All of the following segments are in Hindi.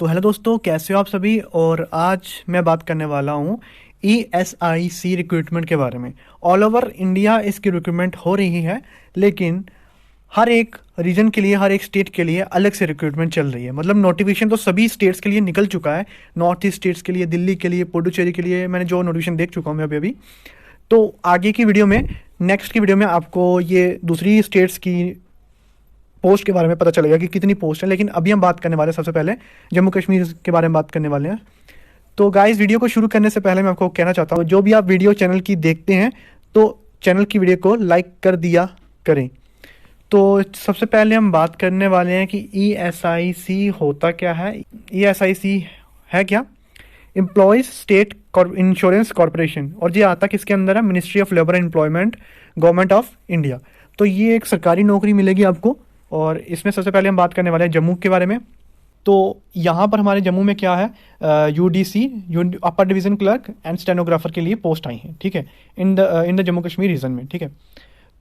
तो हेलो दोस्तों, कैसे हो आप सभी। और आज मैं बात करने वाला हूँ ESIC रिक्रूटमेंट के बारे में। ऑल ओवर इंडिया इसकी रिक्रूटमेंट हो रही है, लेकिन हर एक रीजन के लिए, हर एक स्टेट के लिए अलग से रिक्रूटमेंट चल रही है। मतलब नोटिफिकेशन तो सभी स्टेट्स के लिए निकल चुका है। नॉर्थ ईस्ट स्टेट्स के लिए, दिल्ली के लिए, पुडुचेरी के लिए मैंने जो नोटिफिकेशन देख चुका हूँ मैं अभी। तो आगे की वीडियो में, नेक्स्ट की वीडियो में आपको ये दूसरी स्टेट्स की पोस्ट के बारे में पता चलेगा कि कितनी पोस्ट है। लेकिन अभी हम बात करने वाले हैं सबसे पहले जम्मू कश्मीर के बारे में बात करने वाले हैं। तो गाइस, वीडियो को शुरू करने से पहले मैं आपको कहना चाहता हूँ, जो भी आप वीडियो चैनल की देखते हैं तो चैनल की वीडियो को लाइक कर दिया करें। तो सबसे पहले हम बात करने वाले हैं कि ESIC होता क्या है। ESIC है क्या? Employees state insurance corporation. और ये आता किसके अंदर है? Ministry of labour and employment, government of India. तो ये एक सरकारी नौकरी मिलेगी आपको। और इसमें सबसे पहले हम बात करने वाले हैं जम्मू के बारे में। तो यहाँ पर हमारे जम्मू में क्या है, UDC upper division clerk and stenographer के लिए पोस्ट आई हैं, ठीक है, in the Jammu Kashmir region में, ठीक है।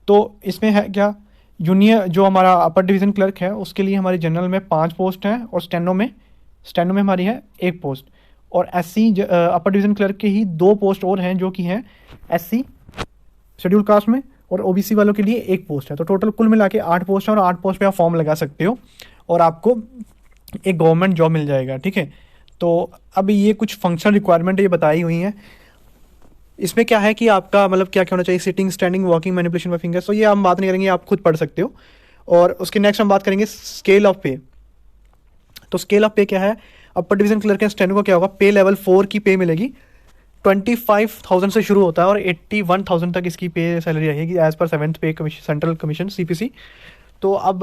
तो इसमें है क्या, जूनियर जो हमारा अपर डिवीज़न क्लर्क है उसके लिए हमारे जनरल में 5 पोस्ट हैं, और स्टेनो में हमारी है 1 पोस्ट। और SC अपर डिवीज़न क्लर्क के ही 2 पोस्ट और हैं, जो कि हैं SC शेड्यूल कास्ट में, और OBC वालों के लिए 1 पोस्ट है। तो टोटल कुल मिला के 8 पोस्ट है, और 8 पोस्ट पे आप फॉर्म लगा सकते हो और आपको एक गवर्नमेंट जॉब मिल जाएगा, ठीक है। तो अब ये कुछ फंक्शनल रिक्वायरमेंट ये बताई हुई हैं। इसमें क्या है कि आपका मतलब क्या क्या होना चाहिए, sitting, standing, walking, manipulation of fingers. तो ये हम बात नहीं करेंगे, आप खुद पढ़ सकते हो। और उसके नेक्स्ट हम बात करेंगे स्केल ऑफ पे। तो स्केल ऑफ पे क्या है, upper division clerk and steno को क्या होगा, पे लेवल 4 की पे मिलेगी। 25,000 से शुरू होता है और 81,000 तक इसकी पे सैलरी रहेगी एज पर 7th पे सेंट्रल कमीशन CPC। तो अब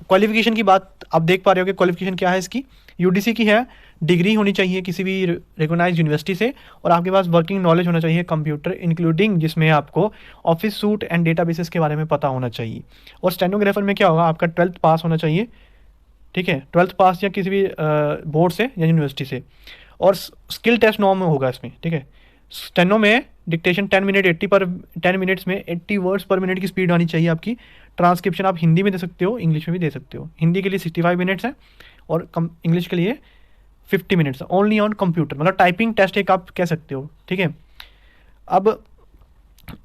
क्वालिफिकेशन की बात आप देख पा रहे हो कि क्वालिफिकेशन क्या है इसकी। UDC की है, डिग्री होनी चाहिए किसी भी रिकॉग्नाइज्ड यूनिवर्सिटी से, और आपके पास वर्किंग नॉलेज होना चाहिए कंप्यूटर इंक्लूडिंग, जिसमें आपको ऑफिस सूट एंड डेटाबेसेस के बारे में पता होना चाहिए। और स्टेनोग्राफर में क्या होगा, आपका 12th पास होना चाहिए, ठीक है, 12th पास या किसी भी बोर्ड से या यूनिवर्सिटी से। और स्किल टेस्ट नॉर्म में होगा इसमें, ठीक है। स्टेनो में डिक्टेशन 10 मिनट्स में 80 वर्ड्स पर मिनट की स्पीड आनी चाहिए आपकी। ट्रांसक्रिप्शन आप हिंदी में दे सकते हो, इंग्लिश में भी दे सकते हो। हिंदी के लिए 65 मिनट्स है और इंग्लिश के लिए 50 मिनट्स है, ओनली ऑन कंप्यूटर। मतलब टाइपिंग टेस्ट एक आप कह सकते हो, ठीक है। अब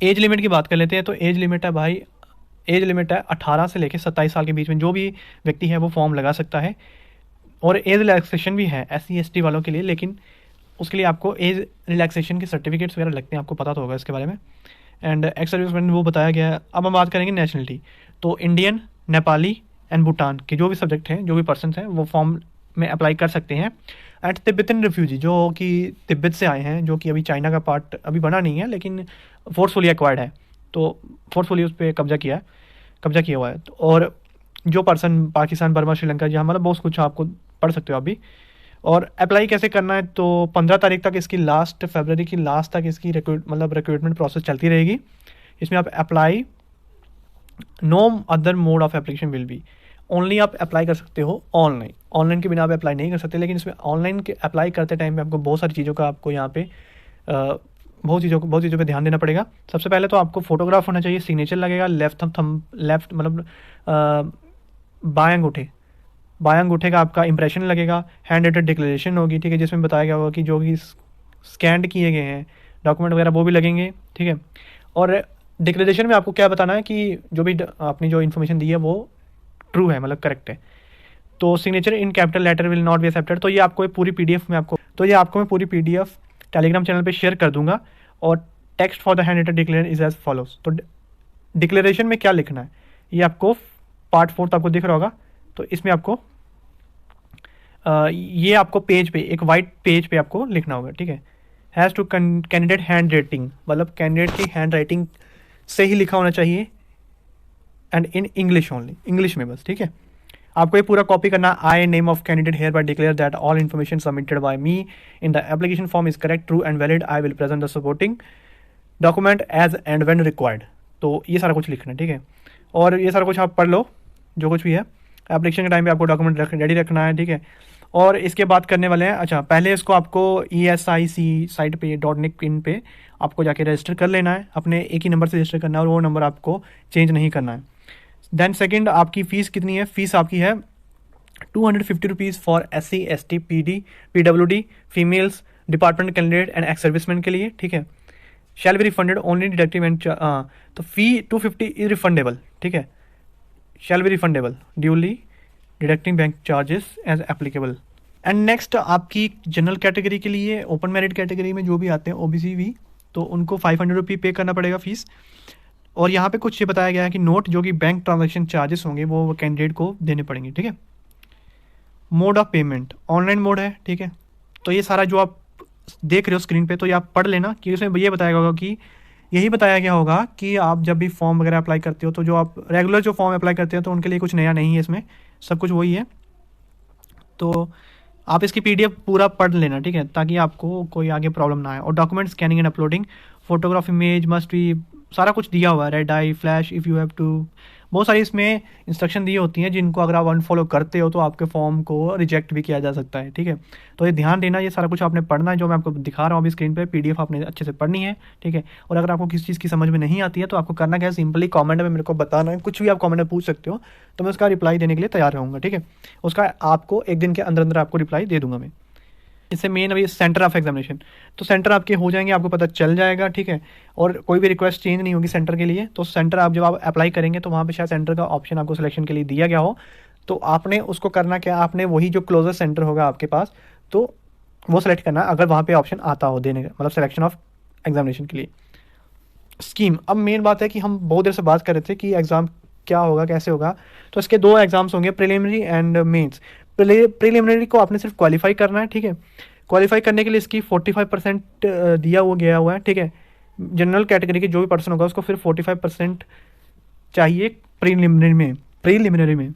एज लिमिट की बात कर लेते हैं। तो एज लिमिट है भाई, एज लिमिट है 18 से लेकर 27 साल के बीच में जो भी व्यक्ति है वो फॉर्म लगा सकता है। और एज रिलैक्सेशन भी है SC ST वालों के लिए, लेकिन उसके लिए आपको एज रिलैक्सेशन के सर्टिफिकेट्स वगैरह लगते हैं, आपको पता तो होगा इसके बारे में। एंड एक्स सर्विसमैन वो बताया गया है। अब हम बात करेंगे नेशनलिटी। तो इंडियन, नेपाली एंड भूटान के जो भी सब्जेक्ट हैं, जो भी पर्सन हैं, वो फॉर्म में अप्लाई कर सकते हैं। एंड तिब्बतन रिफ्यूजी जो कि तिब्बत से आए हैं, जो कि अभी चाइना का पार्ट अभी बना नहीं है, लेकिन फोर्सफुली एक्वायर्ड है, तो फोर्सफुली उस पर कब्जा किया हुआ है। और जो पर्सन पाकिस्तान, बर्मा, श्रीलंका, जहाँ मतलब बहुत कुछ आपको पढ़ सकते हो अभी। और अप्लाई कैसे करना है, तो 15 तारीख तक इसकी फरवरी की लास्ट तक इसकी रिक्रूटमेंट प्रोसेस चलती रहेगी। इसमें आप apply, no other mode of application will be, only आप अप्लाई कर सकते हो ऑनलाइन के बिना आप अप्लाई नहीं कर सकते। लेकिन इसमें ऑनलाइन के अप्लाई करते टाइम पे आपको बहुत सारी चीज़ों का आपको यहाँ पे बहुत चीज़ों पे ध्यान देना पड़ेगा। सबसे पहले तो आपको फोटोग्राफ होना चाहिए, सिग्नेचर लगेगा, लेफ्ट मतलब बाएं अंगूठे का आपका इंप्रेशन लगेगा, हैंड रेटेड डिक्लेरेशन होगी, ठीक है, जिसमें बताया गया होगा कि जो भी स्कैंड किए गए हैं डॉक्यूमेंट वगैरह वो भी लगेंगे, ठीक है। और डिक्लेरेशन में आपको क्या बताना है कि जो भी आपने जो इन्फॉर्मेशन दी है वो ट्रू है, मतलब करेक्ट है। तो signature in capital letter will not be accepted. तो ये आपको पूरी PDF में मैं पूरी PDF टेलीग्राम चैनल पे शेयर कर दूंगा। और text for the hand written declaration is as follows. तो डिक्लेरेशन में क्या लिखना है, ये आपको पार्ट 4 आपको दिख रहा होगा। तो इसमें आपको ये आपको पेज पे, एक वाइट पेज पे आपको लिखना होगा, ठीक है। Has to candidate hand writing, मतलब कैंडिडेट की हैंड राइटिंग से ही लिखा होना चाहिए, and in English only, English में बस, ठीक है। आपको ये पूरा कॉपी करना। I name of candidate hereby declare that all information submitted by me in the application form is correct, true and valid. I will present the supporting document as and when required. तो ये सारा कुछ लिखना है, ठीक है। और ये सारा कुछ आप पढ़ लो, जो कुछ भी है। एप्लीकेशन के टाइम पे आपको डॉक्यूमेंट रेडी रखना है, ठीक है। और इसके बाद करने वाले हैं, अच्छा, पहले इसको आपको ESIC साइट पे .nic पे आपको जाके रजिस्टर कर लेना है। अपने एक ही नंबर से रजिस्टर करना है, और वो नंबर आपको चेंज नहीं करना है। देन सेकंड, आपकी फ़ीस कितनी है? फीस आपकी है ₹250 for SC ST PD PWD females department candidate and ex serviceman के लिए, ठीक है। Shall be refunded only deductive and तो फी 250 इज रिफंडेबल, ठीक है। Shall be refundable duly deducting bank charges as applicable. And next आपकी जनरल कैटेगरी के लिए, ओपन मेरिट कैटेगरी में जो भी आते हैं OBC भी, तो उनको ₹500 पे करना पड़ेगा फीस। और यहाँ पे कुछ ये बताया गया है कि नोट जो कि बैंक ट्रांजैक्शन चार्जेस होंगे वो कैंडिडेट को देने पड़ेंगे, ठीक है। Mode of payment online mode है, ठीक है। तो ये सारा जो आप देख रहे हो स्क्रीन पे, तो ये आप पढ़ लेना कि उसमें ये बताया होगा कि यही बताया गया होगा कि आप जब भी फॉर्म वगैरह अप्लाई करते हो, तो जो आप रेगुलर जो फॉर्म अप्लाई करते हो तो उनके लिए कुछ नया नहीं है, इसमें सब कुछ वही है। तो आप इसकी PDF पूरा पढ़ लेना, ठीक है, ताकि आपको कोई आगे प्रॉब्लम ना आए। और document scanning and uploading, photograph image must be, सारा कुछ दिया हुआ है। Red eye flash if you have to, बहुत सारी इसमें इंस्ट्रक्शन दी होती हैं जिनको अगर आप अनफॉलो करते हो तो आपके फॉर्म को रिजेक्ट भी किया जा सकता है, ठीक है। तो ये ध्यान देना, ये सारा कुछ आपने पढ़ना है जो मैं आपको दिखा रहा हूँ अभी स्क्रीन पे। PDF आपने अच्छे से पढ़नी है, ठीक है। और अगर आपको किसी चीज़ की समझ में नहीं आती है तो आपको करना क्या है, सिंपली कमेंट में मेरे को बताना है, कुछ भी आप कमेंट में पूछ सकते हो, तो मैं उसका रिप्लाई देने के लिए तैयार रहूँगा, ठीक है। उसका आपको एक दिन के अंदर अंदर आपको रिप्लाई दे दूंगा मैं। इससे मेन अभी सेंटर ऑफ एग्जामिनेशन, तो सेंटर आपके हो जाएंगे, आपको पता चल जाएगा, ठीक है। और कोई भी रिक्वेस्ट चेंज नहीं होगी सेंटर के लिए। तो सेंटर आप जब आप अप्लाई करेंगे तो वहाँ पे शायद सेंटर का ऑप्शन आपको सिलेक्शन के लिए दिया गया हो, तो आपने उसको करना क्या, आपने वही जो क्लोजेस्ट सेंटर होगा आपके पास तो वो सेलेक्ट करना अगर वहाँ पे ऑप्शन आता हो देने का, मतलब सिलेक्शन ऑफ एग्जामिनेशन के लिए। स्कीम, अब मेन बात है कि हम बहुत देर से बात कर रहे थे कि एग्ज़ाम क्या होगा कैसे होगा। तो इसके 2 एग्जाम्स होंगे, प्रिलिमिनरी एंड मेंस। प्रिलिमिनरी को आपने सिर्फ क्वालिफाई करना है, ठीक है। क्वालिफाई करने के लिए इसकी 45% दिया गया हुआ है, ठीक है। जनरल कैटेगरी के जो भी पर्सन होगा उसको फिर 45% चाहिए प्रीलिमिनरी में।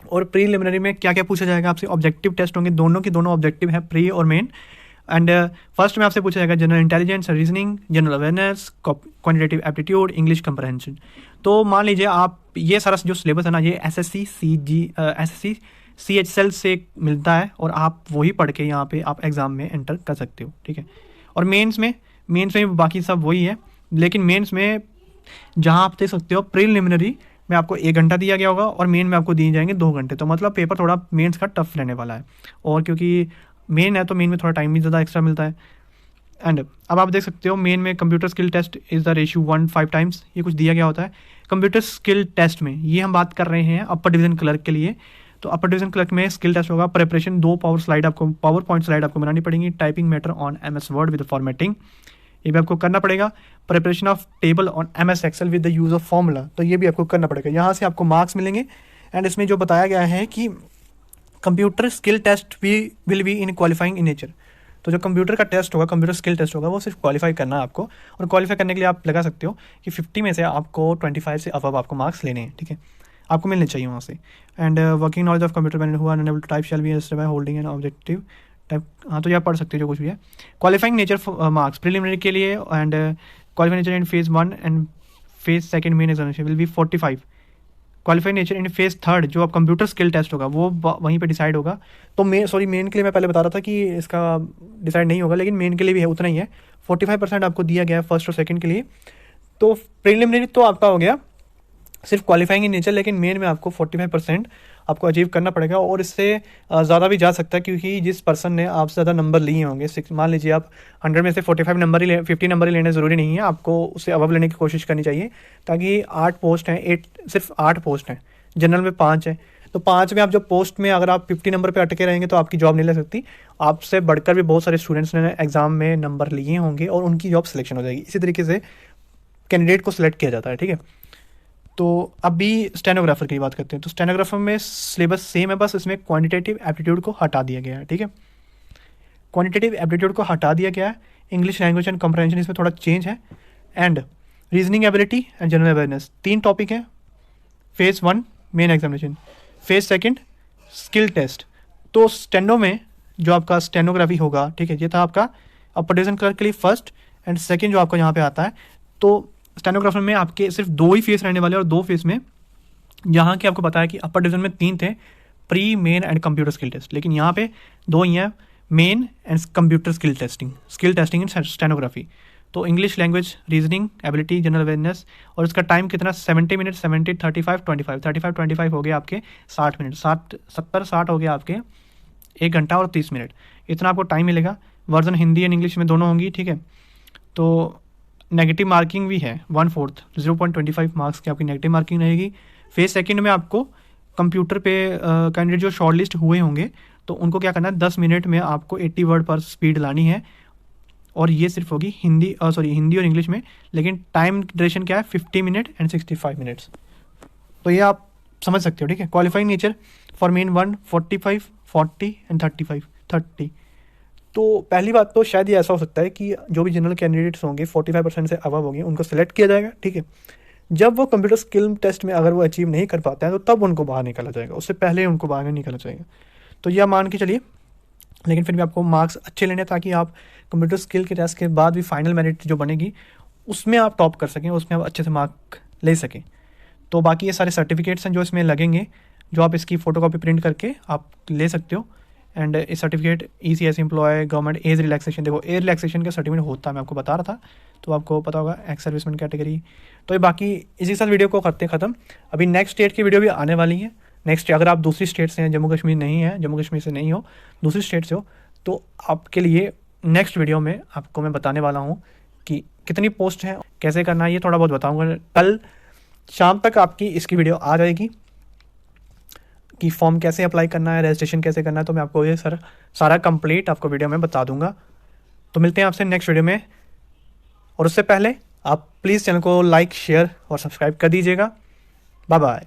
और प्रीलिमिनरी में क्या क्या पूछा जाएगा आपसे, ऑब्जेक्टिव टेस्ट होंगे, दोनों के दोनों ऑब्जेक्टिव है, प्री और मेन। एंड फर्स्ट में आपसे पूछा जाएगा general intelligence, reasoning, general awareness, quantitative aptitude, English comprehension. तो मान लीजिए आप ये सारा जो सिलेबस है ना, ये SSC CHSL से मिलता है और आप वही पढ़ के यहाँ पे आप एग्ज़ाम में एंटर कर सकते हो, ठीक है। और मेंस में बाकी सब वही है, लेकिन मेंस में जहाँ आप देख सकते हो प्रीलिमिनरी में आपको 1 घंटा दिया गया होगा और मेन में आपको दिए जाएंगे 2 घंटे। तो मतलब पेपर थोड़ा मेंस का टफ रहने वाला है, और क्योंकि मेन है तो मेन में थोड़ा टाइम भी ज़्यादा एक्स्ट्रा मिलता है। एंड अब आप देख सकते हो मेन में computer skill test is the ratio 1:5 times, ये कुछ दिया गया होता है। कंप्यूटर स्किल टेस्ट में ये हम बात कर रहे हैं अपर डिवीज़न क्लर्क के लिए। तो अपर डिवीज़न क्लर्क में स्किल टेस्ट होगा, प्रिपरेशन 2 पावर पॉइंट स्लाइड आपको बनानी पड़ेंगी, typing matter on MS Word with formatting, ये भी आपको करना पड़ेगा। Preparation of table on MS Excel with the use of formula, तो ये भी आपको करना पड़ेगा, यहाँ से आपको मार्क्स मिलेंगे। एंड इसमें जो बताया गया है कि computer skill test will be in qualifying in nature. तो जो कंप्यूटर का टेस्ट होगा, कंप्यूटर स्किल टेस्ट होगा, वो सिर्फ क्वालिफाई करना है आपको। और क्वालिफाई करने के लिए आप लगा सकते हो कि 50 में से आपको 25 से अबव आपको मार्क्स लेने हैं, ठीक है, आपको मिलने चाहिए वहाँ से। And working knowledge of computer man who are unable to type shall be by holding an objective type. हाँ, तो ये आप पढ़ सकते हो जो कुछ भी है। क्वालिफाइंग नेचर मार्क्स प्रीलिमिनरी के लिए and qualifying nature in phase 1 and phase 2 main examination will be 45। Qualified nature in phase 3 जो आप कंप्यूटर स्किल टेस्ट होगा वो वहीं पे डिसाइड होगा। तो मेन के लिए मैं पहले बता रहा था कि इसका डिसाइड नहीं होगा, लेकिन मेन के लिए भी है उतना ही है। 45% आपको दिया गया है फर्स्ट और सेकंड के लिए। तो प्रीलिमिनरी तो आपका हो गया सिर्फ क्वालिफाइंग इन नेचर, लेकिन मेन में आपको 45% आपको अचीव करना पड़ेगा, और इससे ज़्यादा भी जा सकता है क्योंकि जिस पर्सन ने आपसे ज़्यादा नंबर लिए होंगे, मान लीजिए आप 100 में से 45 नंबर ही 50 नंबर ही लेने ज़रूरी नहीं है, आपको उससे अबव लेने की कोशिश करनी चाहिए, ताकि 8 पोस्ट हैं, सिर्फ 8 पोस्ट हैं, जनरल में 5 है। तो 5 में आप जो पोस्ट में अगर आप 50 नंबर पे अटके रहेंगे तो आपकी जॉब नहीं लग सकती। आपसे बढ़कर भी बहुत सारे स्टूडेंट्स ने एग्जाम में नंबर लिए होंगे और उनकी जॉब सिलेक्शन हो जाएगी। इसी तरीके से कैंडिडेट को सिलेक्ट किया जाता है, ठीक है। तो अभी स्टेनोग्राफर की बात करते हैं। तो स्टेनोग्राफर में सिलेबस सेम है, बस इसमें क्वांटिटेटिव एप्टीट्यूड को हटा दिया गया है, ठीक है। क्वांटिटेटिव एप्टीट्यूड को हटा दिया गया है। इंग्लिश लैंग्वेज एंड कंप्रहेंशन इसमें थोड़ा चेंज है। And reasoning ability and general awareness 3 topic है। Phase 1 main examination, phase 2 skill test. तो स्टेनो में जो आपका स्टेनोग्राफी होगा, ठीक है, ये था आपका अपर डिवीजन क्लर्क के लिए फर्स्ट एंड सेकंड जो आपका यहाँ पे आता है। तो स्टेनोग्राफर में आपके सिर्फ 2 ही फेस रहने वाले, और 2 फेस में यहाँ के आपको पता है कि अपर डिवीजन में 3 थे, pre, main and computer skill test, लेकिन यहाँ पे 2 ही हैं, main and computer skill testing in stenography. तो English language, reasoning ability, general awareness, और इसका टाइम कितना 70 मिनट, 70 35 25 35 25 हो गया आपके 60 मिनट, 60 हो गया आपके 1 घंटा और 30 मिनट, इतना आपको टाइम मिलेगा। वर्जन हिंदी एंड इंग्लिश में दोनों होंगी, ठीक है। तो नेगेटिव मार्किंग भी है 1/4, 0.25 मार्क्स की आपकी नेगेटिव मार्किंग रहेगी। फेज सेकंड में आपको कंप्यूटर पे कैंडिडेट जो शॉर्टलिस्ट हुए होंगे तो उनको क्या करना है, 10 मिनट में आपको 80 वर्ड पर स्पीड लानी है, और ये सिर्फ होगी हिंदी और इंग्लिश में। लेकिन टाइम ड्यूरेशन क्या है, 50 मिनट एंड 65 मिनट्स। तो ये आप समझ सकते हो, ठीक है। Qualifying nature for main 1 45 40 and 35 30। तो पहली बात तो शायद ये ऐसा हो सकता है कि जो भी जनरल कैंडिडेट्स होंगे 45% से अबव होंगे उनको सेलेक्ट किया जाएगा, ठीक है। जब वो कंप्यूटर स्किल टेस्ट में अगर वो अचीव नहीं कर पाते हैं तो तब उनको बाहर निकाला जाएगा, उससे पहले उनको बाहर नहीं निकाला जाएगा। तो यह मान के चलिए, लेकिन फिर भी आपको मार्क्स अच्छे लेने ताकि आप कंप्यूटर स्किल के टेस्ट के बाद भी फाइनल मेरिट जो बनेगी उसमें आप टॉप कर सकें, उसमें आप अच्छे से मार्क ले सकें। तो बाकी ये सारे सर्टिफिकेट्स हैं जो इसमें लगेंगे, जो आप इसकी फ़ोटोकॉपी प्रिंट करके आप ले सकते हो। एंड इस certificate ECS employ, government age relaxation, देखो एज रिलैक्सेशन का सर्टिफिकेट होता है, मैं आपको बता रहा था, तो आपको पता होगा, एक्स सर्विसमैन कैटेगरी। तो ये बाकी इसी के साथ वीडियो को करते हैं ख़त्म। अभी नेक्स्ट स्टेट की वीडियो भी आने वाली है। नेक्स्ट अगर आप दूसरी स्टेट से हैं, जम्मू कश्मीर नहीं है, जम्मू कश्मीर से नहीं हो, दूसरी स्टेट से हो, तो आपके लिए नेक्स्ट वीडियो में आपको मैं बताने वाला हूँ कि कितनी पोस्ट है, कैसे करना है, ये थोड़ा बहुत बताऊँगा। कल शाम तक आपकी इसकी वीडियो आ जाएगी कि फॉर्म कैसे अप्लाई करना है, रजिस्ट्रेशन कैसे करना है, तो मैं आपको ये सारा कंप्लीट आपको वीडियो में बता दूंगा। तो मिलते हैं आपसे नेक्स्ट वीडियो में, और उससे पहले आप प्लीज़ चैनल को लाइक, शेयर और सब्सक्राइब कर दीजिएगा। Bye bye.